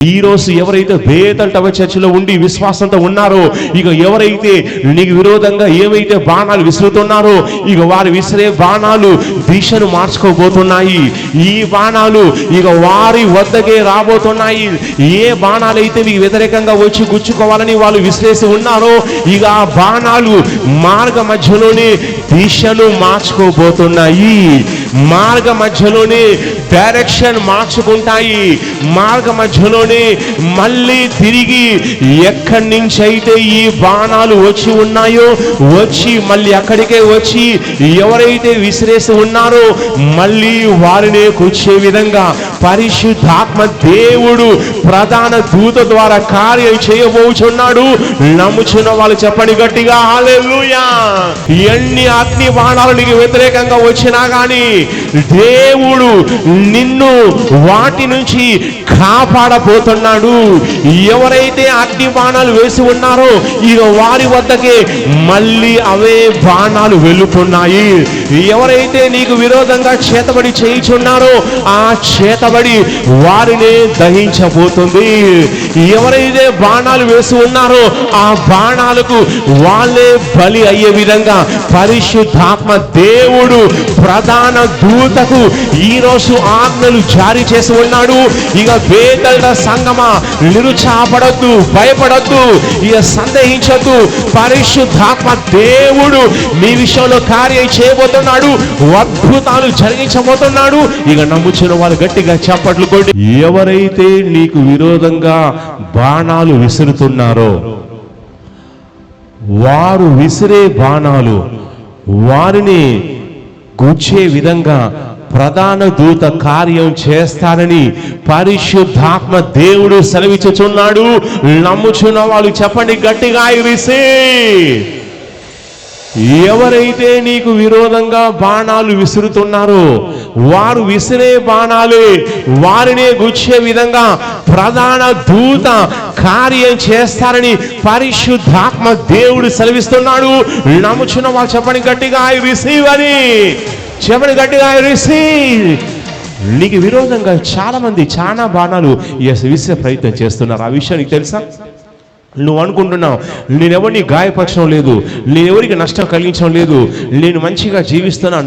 ఈ రోజు ఎవరైతే బేతల్ టవర్ చర్చిలో ఉండి విశ్వాసంతో ఉన్నారో, ఇక ఎవరైతే నీకు విరోధంగా ఏవైతే బాణాలు విసురుతున్నారో, ఇక వారు విసిరే బాణాలు దిశను మార్చుకోబోతున్నాయి. ఈ బాణాలు ఇక వారి వద్దకే రాబోతున్నాయి. ఏ బాణాలైతే మీకు వ్యతిరేకంగా వచ్చి గుచ్చుకోవాలని వాళ్ళు విసిరేసి ఉన్నారో, ఇక ఆ బాణాలు మార్గ మధ్యలోనే దిశను మార్చుకోబోతున్నాయి. మార్గ మధ్యలోనే డైరెక్షన్ మార్చుకుంటాయి. మార్గ మధ్యలోనే మళ్ళీ తిరిగి ఎక్కడి నుంచి అయితే ఈ బాణాలు వచ్చి ఉన్నాయో వచ్చి మళ్ళీ అక్కడికే వచ్చి ఎవరైతే విసిరేసి ఉన్నారో మళ్ళీ వారినే కూర్చే విధంగా పరిశుద్ధాత్మ దేవుడు ప్రధాన దూత ద్వారా కార్యం చేయబోచున్నాడు. నమ్ముచున్న వాళ్ళు చెప్పండి గట్టిగా హల్లెలూయా. ఎన్ని అగ్ని బాణాలు నీకు వ్యతిరేకంగా వచ్చినా గాని దేవుడు నిన్ను వాటి నుంచి కాపాడబోతున్నాడు. ఎవరైతే అగ్ని బాణాలు వేసి ఉన్నారో ఇక వారి వద్దకే మళ్ళీ అవే బాణాలు వెళ్తున్నాయి. ఎవరైతే నీకు విరోధంగా చేతబడి చేయుచున్నారో ఆ చేతబడి వారినే దహించబోతుంది. ఎవరైతే బాణాలు వేసి ఉన్నారో ఆ బాణాలకు వాళ్ళే బలి అయ్యే విధంగా పరిశుద్ధాత్మ దేవుడు ప్రధాన దూతకు ఈ రోజు ఆజ్ఞలు జారీ చేసి ఉన్నాడు. ఇక బేతల్ సంగమా, నిరుత్సాహపడద్దు, భయపడద్దు, ఇక సందేహించద్దు. పరిశుద్ధాత్మ దేవుడు మీ విషయంలో కార్యం చేయబోతున్నాడు. అద్భుతాలు జరిగించబోతున్నాడు. ఇక నమ్ముచున్న వాళ్ళు గట్టిగా చప్పట్లు కొట్టి. ఎవరైతే నీకు విరోధంగా బాణాలు విసురుతున్నారో వారు విసిరే బాణాలు వారిని గుచ్చే విధంగా ప్రధాన దూత కార్యం చేస్తారని పరిశుద్ధాత్మ దేవుడు సెలవిచ్చుచున్నాడు. నమ్ముచున్న వాళ్ళు చెప్పండి గట్టిగా ఎవరైతే నీకు విరోధంగా బాణాలు విసురుతున్నారో వారు విసిరే బాణాలే వారినే గుచ్చే విధంగా ప్రధాన దూత కార్యం చేస్తారని పరిశుద్ధాత్మ దేవుడు సెలవిస్తున్నాడు. నమ్ముచున్న వాళ్ళు చెప్పండి గట్టిగా ఐ రిసీవ్ అని చెప్పండి గట్టిగా ఐ రిసీవ్. నీకు విరోధంగా చాలా బాణాలు విసిరే ప్రయత్నం చేస్తున్నారు. ఆ విషయం నీకు తెలుసా? నువ్వు అనుకుంటున్నావు నేనెవరిని గాయపరచడం లేదు, నేనెవరికి నష్టం కలిగించడం లేదు, నేను మంచిగా జీవిస్తున్నా,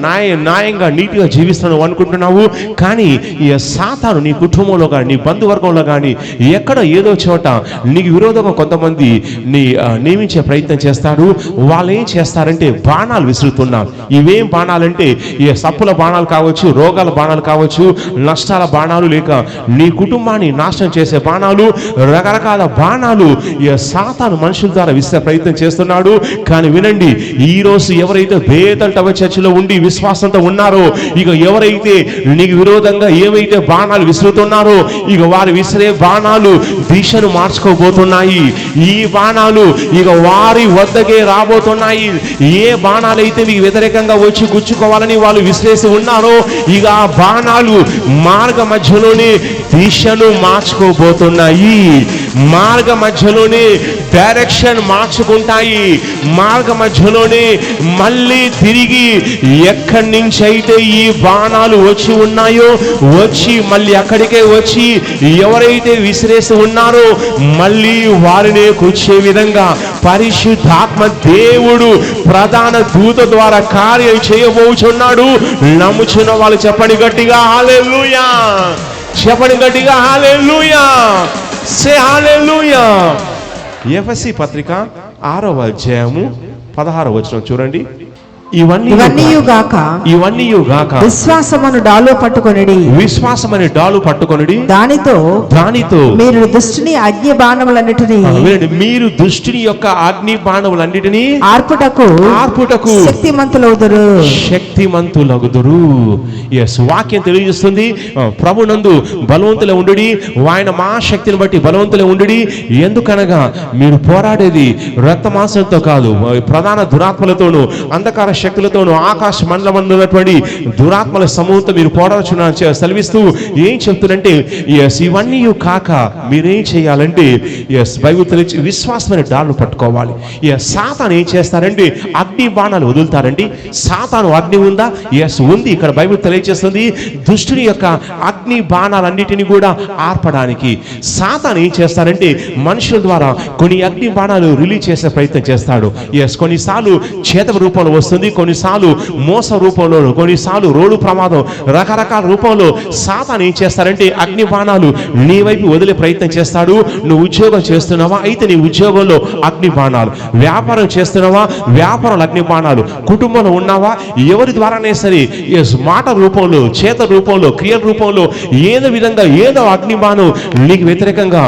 న్యాయంగా నీతిగా జీవిస్తున్నాను అనుకుంటున్నావు. కానీ ఈ సాతాను నీ కుటుంబంలో కానీ నీ బంధువర్గంలో కానీ ఎక్కడ ఏదో చోట నీకు విరోధంగా కొంతమంది నియమించే ప్రయత్నం చేస్తారు. వాళ్ళు ఏం చేస్తారంటే బాణాలు విసురుతున్నారు. ఇవేం బాణాలంటే ఈ సప్పుల బాణాలు కావచ్చు, రోగాల బాణాలు కావచ్చు, నష్టాల బాణాలు, లేక నీ కుటుంబాన్ని నాశనం చేసే బాణాలు, రకరకాల బాణాలు సాతాను మనుషుల ద్వారా విసిరే ప్రయత్నం చేస్తున్నాడు. కానీ వినండి, ఈ రోజు ఎవరైతే బేతల్ టవర్ చర్చిలో ఉండి విశ్వాసంతో ఉన్నారో, ఇక ఎవరైతే నీకు విరోధంగా ఏవైతే బాణాలు విసురుతున్నారో ఇక వారు విసిరే బాణాలు దిశను మార్చుకోబోతున్నాయి. ఈ బాణాలు ఇక వారి వద్దకే రాబోతున్నాయి. ఏ బాణాలైతే మీకు వ్యతిరేకంగా వచ్చి గుచ్చుకోవాలని వాళ్ళు విసిరేసి ఉన్నారో ఇక ఆ బాణాలు మార్గ మధ్యలోనే దిశను మార్చుకోబోతున్నాయి. మార్గ మధ్యలోనే డైరెక్షన్ మార్చుకుంటాయి. మార్గ మధ్యలోనే మళ్ళీ తిరిగి ఎక్కడి నుంచి అయితే ఈ బాణాలు వచ్చి ఉన్నాయో వచ్చి మళ్ళీ అక్కడికే వచ్చి ఎవరైతే విసిరేసి ఉన్నారో మళ్ళీ వారినే కూర్చే విధంగా పరిశుద్ధాత్మ దేవుడు ప్రధాన దూత ద్వారా కార్యం చేయబోచున్నాడు. నమ్ముచున్న వాళ్ళు చెప్పండి గట్టిగా హల్లెలూయా. చెప్పండి గట్టిగా హల్లెలూయా. సే హల్లెలూయా. ఎఫెసీ పత్రిక 6వ అధ్యాయము 16వ వచనం చూడండి. ఇవన్నీ గాక విశ్వాసమను డాలు పట్టుకొనిడి దానితో మీరు దుష్టుని అగ్ని దుష్టుని యొక్క అగ్ని బాణములన్నిటినీ ఆర్పుటకు శక్తిమంతులగుదురు. వాక్యం తెలియజేస్తుంది. ప్రభునందు బలవంతులే ఉండుడి, ఆయన మా శక్తిని బట్టి బలవంతులే ఉండుడి. ఎందుకనగా మీరు పోరాడేది రక్త మాంసంతో కాదు, ప్రధాన దురాత్మలతోనూ అంధకార శక్తులతోనూ ఆకాశ మండలం ఉన్నటువంటి దురాత్మల సమూహంతో మీరు పోరాడుచున్నారని సెలవిస్తూ ఏం చెప్తున్నంటే ఎస్ ఇవన్నీ కాక మీరేం చేయాలంటే ఎస్ బైబిల్ తెలిసి విశ్వాసమైన డాలను పట్టుకోవాలి. సాతాను ఏం చేస్తారంటే అగ్ని బాణాలు వదులుతారండి. సాతాను అగ్ని ఉందా? ఎస్ ఉంది. ఇక్కడ బైబిల్ తెలియజేస్తుంది దుష్టుని యొక్క అగ్ని బాణాలన్నిటిని కూడా ఆర్పడానికి సాతాను ఏం చేస్తారంటే మనుషుల ద్వారా కొన్ని అగ్ని బాణాలు రిలీజ్ చేసే ప్రయత్నం చేస్తాడు. ఎస్ కొన్నిసార్లు చేతవ రూపంలో వస్తుంది, కొన్నిసార్లు మోస రూపంలో, కొన్నిసార్లు రోడ్డు ప్రమాదం, రకరకాల రూపంలో సాతాను ఏం చేస్తారంటే అగ్ని బాణాలు నీ వైపు వదిలే ప్రయత్నం చేస్తాడు. నువ్వు ఉద్యోగం చేస్తున్నావా? అయితే నీ ఉద్యోగంలో అగ్ని బాణాలు. వ్యాపారం చేస్తున్నావా? వ్యాపారంలో అగ్ని బాణాలు. కుటుంబంలో ఉన్నావా? ఎవరి ద్వారానే సరే ఎస్ మాట రూపంలో, చేత రూపంలో, క్రియల రూపంలో ఏదో విధంగా ఏదో అగ్ని బాణం నీకు వ్యతిరేకంగా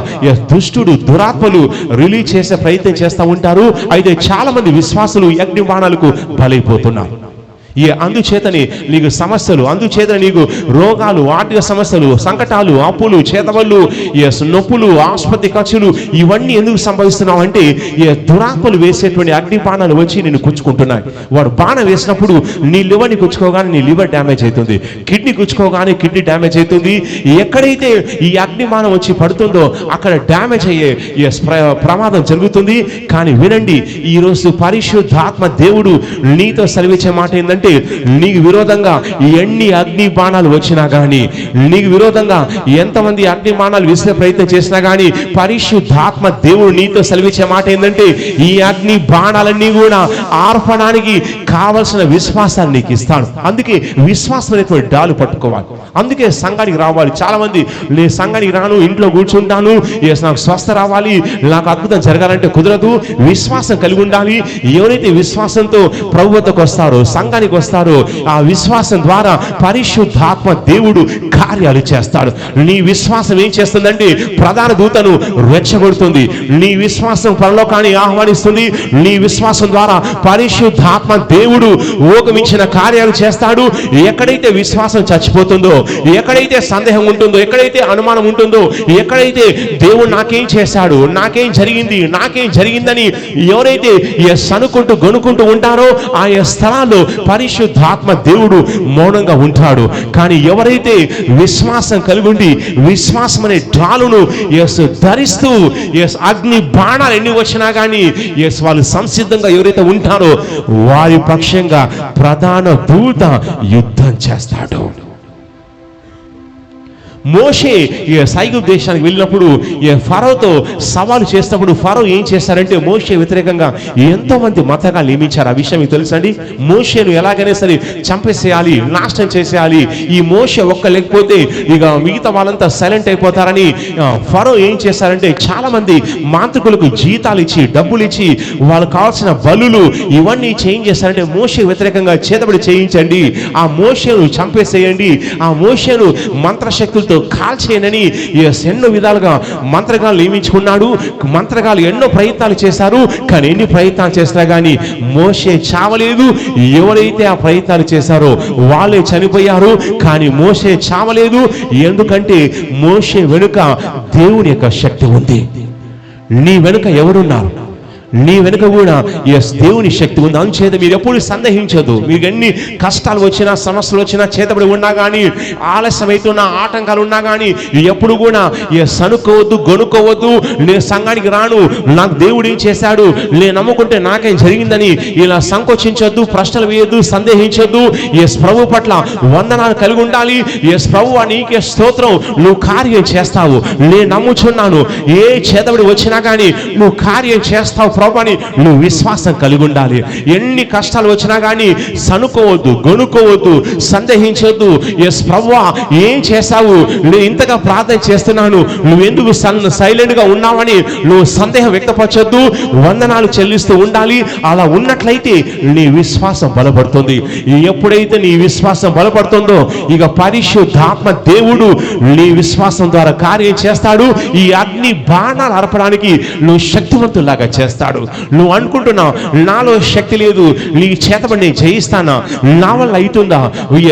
దుష్టుడు దురాత్మలు రిలీజ్ చేసే ప్రయత్నం చేస్తూ ఉంటారు. అయితే చాలా మంది విశ్వాసులు అగ్ని బాణాలకు బలైపోతున్నారు. అందుచేతని నీకు సమస్యలు, అందుచేతని నీకు రోగాలు, ఆర్థిక సమస్యలు, సంకటాలు, అప్పులు, చేతవళ్ళు, నొప్పులు, ఆసుపత్రి ఖర్చులు ఇవన్నీ ఎందుకు సంభవిస్తున్నావు అంటే దురాత్మలు వేసేటువంటి అగ్ని బాణాలు వచ్చి నిన్ను గుచ్చుకుంటున్నాయి. వాడు బాణం వేసినప్పుడు నీ లివర్ని గుచ్చుకోగానే నీ లివర్ డ్యామేజ్ అవుతుంది, కిడ్నీ గుచ్చుకోగానే కిడ్నీ డ్యామేజ్ అవుతుంది. ఎక్కడైతే ఈ అగ్ని బాణం వచ్చి పడుతుందో అక్కడ డ్యామేజ్ అయ్యే ప్రమాదం జరుగుతుంది. కానీ వినండి, ఈరోజు పరిశుద్ధాత్మ దేవుడు నీతో సెలవిచ్చే మాట ఏంటంటే నీకు విరోధంగా ఎన్ని అగ్ని బాణాలు వచ్చినా గానీ, నీకు విరోధంగా ఎంతమంది అగ్ని బాణాలు విసిరే ప్రయత్నం చేసినా గానీ పరిశుద్ధాత్మ దేవుడు నీతో సెలవిచ్చే మాట ఏంటంటే ఈ అగ్ని బాణాలన్నీ కూడా ఆర్పడానికి కావలసిన విశ్వాసాన్ని నీకు ఇస్తాడు. అందుకే విశ్వాసం అనేటువంటి డాలు పట్టుకోవాలి. అందుకే సంఘానికి రావాలి. చాలా మంది నేను సంఘానికి రాను, ఇంట్లో కూర్చుంటాను, నాకు స్వస్థ రావాలి, నాకు అద్భుతం జరగాలంటే కుదరదు. విశ్వాసం కలిగి ఉండాలి. ఎవరైతే విశ్వాసంతో ప్రభు వద్దకు వస్తారో, సంఘానికి వస్తారో, ఆ విశ్వాసం ద్వారా పరిశుద్ధాత్మ దేవుడు కార్యాలు చేస్తాడు. నీ విశ్వాసం ఏం చేస్తుందంటే ప్రధాన దూతను రెచ్చగొడుతుంది. నీ విశ్వాసం పరలోకాన్ని ఆహ్వానిస్తుంది. నీ విశ్వాసం ద్వారా పరిశుద్ధాత్మ దేవుడు ఓకమించిన కార్యాలు చేస్తాడు. ఎక్కడైతే విశ్వాసం చచ్చిపోతుందో, ఎక్కడైతే సందేహం ఉంటుందో, ఎక్కడైతే అనుమానం ఉంటుందో, ఎక్కడైతే దేవుడు నాకేం చేశాడు, నాకేం జరిగిందని ఎవరైతే అనుకుంటూ గొనుకుంటూ ఉంటారో ఆ స్థలాల్లో పరిశుద్ధాత్మ దేవుడు మౌనంగా ఉంటాడు. కానీ ఎవరైతే విశ్వాసం కలిగి ఉండి విశ్వాసం అనే డాలును ధరిస్తూ అగ్ని బాణాలు ఎన్ని వచ్చినా కానీ వాళ్ళు సంసిద్ధంగా ఎవరైతే ఉంటారో వారి పక్షంగా ప్రధాన దూత యుద్ధం చేస్తాడు. మోషే ఐగుప్తు దేశానికి వెళ్ళినప్పుడు ఫరోతో సవాలు చేసినప్పుడు ఫరో ఏం చేస్తారంటే మోషే వ్యతిరేకంగా ఎంతో మంది మతగాళ్ళు నియమించారు. ఆ విషయం మీకు తెలుసండి. మోషేను ఎలాగైనా సరే చంపేసేయాలి, నాశనం చేసేయాలి. ఈ మోషే ఒక్క లేకపోతే ఇక మిగతా వాళ్ళంతా సైలెంట్ అయిపోతారని ఫరో ఏం చేశారంటే చాలా మంది మాంత్రికులకు జీతాలు ఇచ్చి, డబ్బులు ఇచ్చి, వాళ్ళకు కావాల్సిన బలులు ఇవన్నీ చేంజ్ చేశారంటే మోషే వ్యతిరేకంగా చేతబడి చేయించండి, ఆ మోషేను చంపేసేయండి, ఆ మోషేను మంత్రశక్తులతో కాల్చేయనని ఎన్నో విధాలుగా మంత్రగాళ్ళు నియమించుకున్నాడు. మంత్రగాళ్ళు ఎన్నో ప్రయత్నాలు చేశారు. కానీ ఎన్ని ప్రయత్నాలు చేసినా కానీ మోషే చావలేదు. ఎవరైతే ఆ ప్రయత్నాలు చేశారో వాళ్ళే చనిపోయారు. కానీ మోషే చావలేదు. ఎందుకంటే మోషే వెనుక దేవుని యొక్క శక్తి ఉంది. నీ వెనుక ఎవరున్నారు? నీ వెనుక కూడా దేవుని శక్తి ఉంది. అందుచేత మీరు ఎప్పుడు సందేహించదు. మీకు ఎన్ని కష్టాలు వచ్చినా, సమస్యలు వచ్చినా, చేతబడి ఉన్నా కానీ, ఆలస్యం అవుతున్నా, ఆటంకాలు ఉన్నా కానీ ఎప్పుడు కూడా సనుకోవద్దు, గొనుక్కోవద్దు. నేను సంఘానికి రాను, నాకు దేవుడు ఏం చేశాడు, నేను నమ్ముకుంటే నాకేం జరిగిందని ఇలా సంకోచించొద్దు, ప్రశ్నలు వేయొద్దు, సందేహించొద్దు. ప్రభు పట్ల వందనాలు కలిగి ఉండాలి. ప్రభు నీకే స్తోత్రం, నువ్వు కార్యం చేస్తావు, నేను నమ్ముచున్నాను. ఏ చేతబడి వచ్చినా కానీ నువ్వు కార్యం చేస్తావు ప్రభుని నువ్వు విశ్వాసం కలిగి ఉండాలి. ఎన్ని కష్టాలు వచ్చినా కానీ సనుకోవద్దు, గొనుక్కోవద్దు, సందేహించొద్దు. ప్రభువా ఏం చేశావు, నేను ఇంతగా ప్రార్థన చేస్తున్నాను, నువ్వెందుకు సైలెంట్ గా ఉన్నావని నువ్వు సందేహం వ్యక్తపరచొద్దు. వందనాలు చెల్లిస్తూ ఉండాలి. అలా ఉన్నట్లయితే నీ విశ్వాసం బలపడుతుంది. ఎప్పుడైతే నీ విశ్వాసం బలపడుతుందో ఇక పరిశుద్ధాత్మ దేవుడు నీ విశ్వాసం ద్వారా కార్యం చేస్తాడు. ఈ అగ్ని బాణాలు అర్పడానికి నువ్వు శక్తివంతులాగా చేస్తాడు. చేస్తాడు. నువ్వు అనుకుంటున్నావు నాలో శక్తి లేదు, నీ చేతబడి నేను జయిస్తానా, నా వల్ల అవుతుందా,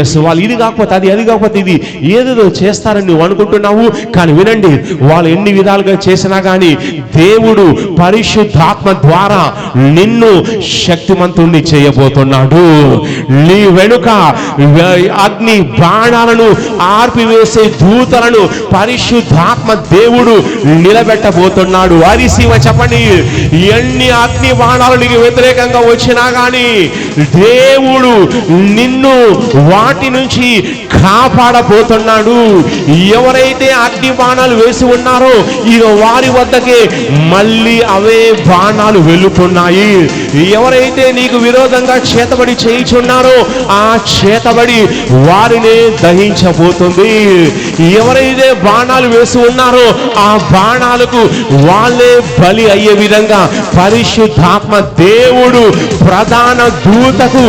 ఎస్ వాళ్ళు ఇది కాకపోతే అది, అది కాకపోతే ఇది, ఏదేదో చేస్తారని నువ్వు అనుకుంటున్నావు. కానీ వినండి, వాళ్ళు ఎన్ని విధాలుగా చేసినా కానీ దేవుడు పరిశుద్ధాత్మ ద్వారా నిన్ను శక్తిమంతుణ్ణి చేయబోతున్నాడు. నీ వెనుక అగ్ని బాణాలను ఆర్పివేసే దూతలను పరిశుద్ధాత్మ దేవుడు నిలబెట్టబోతున్నాడు. అరిసీమ చెప్పండి, ఎన్ని అగ్ని బాణాలు నీకు వ్యతిరేకంగా వచ్చినా గాని దేవుడు నిన్ను వాటి నుంచి కాపాడబోతున్నాడు. ఎవరైతే అగ్ని బాణాలు వేసి ఉన్నారో ఇక వారి వద్దకే మళ్ళీ అవే బాణాలు వెళుతున్నాయి. ఎవరైతే నీకు విరోధంగా చేతబడి చేయుచున్నారో ఆ చేతబడి వారినే దహించబోతుంది. ఎవరైతే బాణాలు వేసి ఉన్నారో ఆ బాణాలకు వాళ్ళే బలి అయ్యే విధంగా పరిశుద్ధాత్మ దేవుడు ప్రధాన దూతకు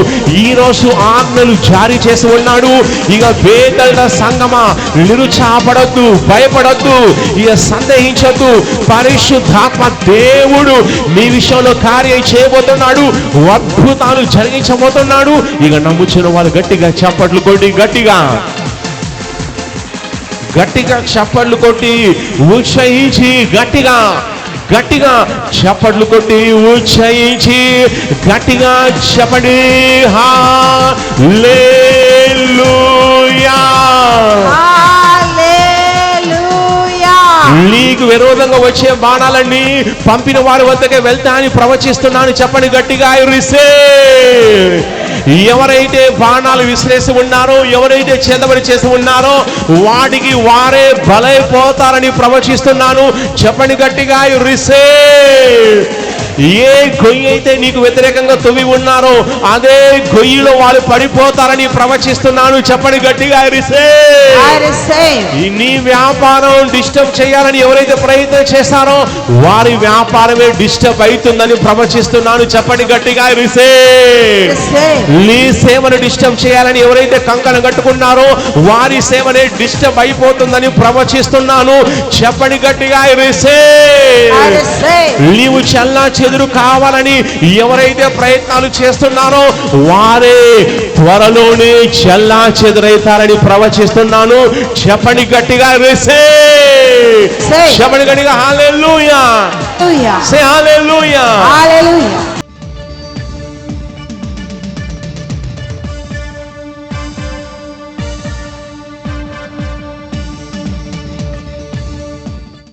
ఈరోజు ఆజ్ఞలు జారీ చేసి ఉన్నాడు. ఇక బేతల సంగమా, నిరుత్సాహపడద్దు, భయపడద్దు, ఇక సందేహించద్దు. పరిశుద్ధాత్మ దేవుడు మీ విషయంలో కార్యం చేయబోతున్నాడు, అద్భుతాలు జరిగించబోతున్నాడు. ఇక నమ్ముచున్న వాళ్ళు గట్టిగా చప్పట్లు కొట్టి, గట్టిగా గట్టిగా చప్పట్లు కొట్టి ఉత్సహించి, గట్టిగా గట్టిగా చప్పట్లు కొట్టి ఉత్సహించి గట్టిగా చెప్పండి, హల్లెలూయా. నీకు విరోధంగా వచ్చే బాణాలన్నీ పంపిన వారి వద్దకే వెళ్తాయని ప్రవచిస్తున్నాను. చెప్పండి గట్టిగా, ఐ రిసీవ్. ఎవరైతే బాణాలు విసిరేసి ఉన్నారో, ఎవరైతే చేతబడి చేసి ఉన్నారో వాటికి వారే బలైపోతారని ప్రవచిస్తున్నాను. చెప్పండి గట్టిగా, ఐ రిసీవ్. ఏ గొయ్యి అయితే నీకు వ్యతిరేకంగా తవ్వి ఉన్నారో అదే గొయ్యిలో వాళ్ళు పడిపోతారని ప్రవచిస్తున్నాను. చెప్పండి గట్టిగా, ఐ రిసీవ్. నీ వ్యాపారం డిస్టర్బ్ చేయాలని ఎవరైతే ప్రయత్నం చేశారో వారి వ్యాపారమే డిస్టర్బ్ అవుతుందని ప్రవచిస్తున్నాను. చెప్పండి గట్టిగా, ఐ రిసీవ్. నీ సేవను డిస్టర్బ్ చేయాలని ఎవరైతే కంకణం కట్టుకున్నారో వారి సేవనే డిస్టర్బ్ అయిపోతుందని ప్రవచిస్తున్నాను. చెప్పండి గట్టిగా, ఐ రిసీవ్. నీవు చల్లా చెదురు కావాలని ఎవరైతే ప్రయత్నాలు చేస్తున్నారో వారే త్వరలోనే చల్లా చెదురైతారని ప్రవచిస్తున్నాను. చెప్పండి గట్టిగా, రిసీవ్. చెప్పండి గట్టిగా, హల్లెలూయా. సే హల్లెలూయా.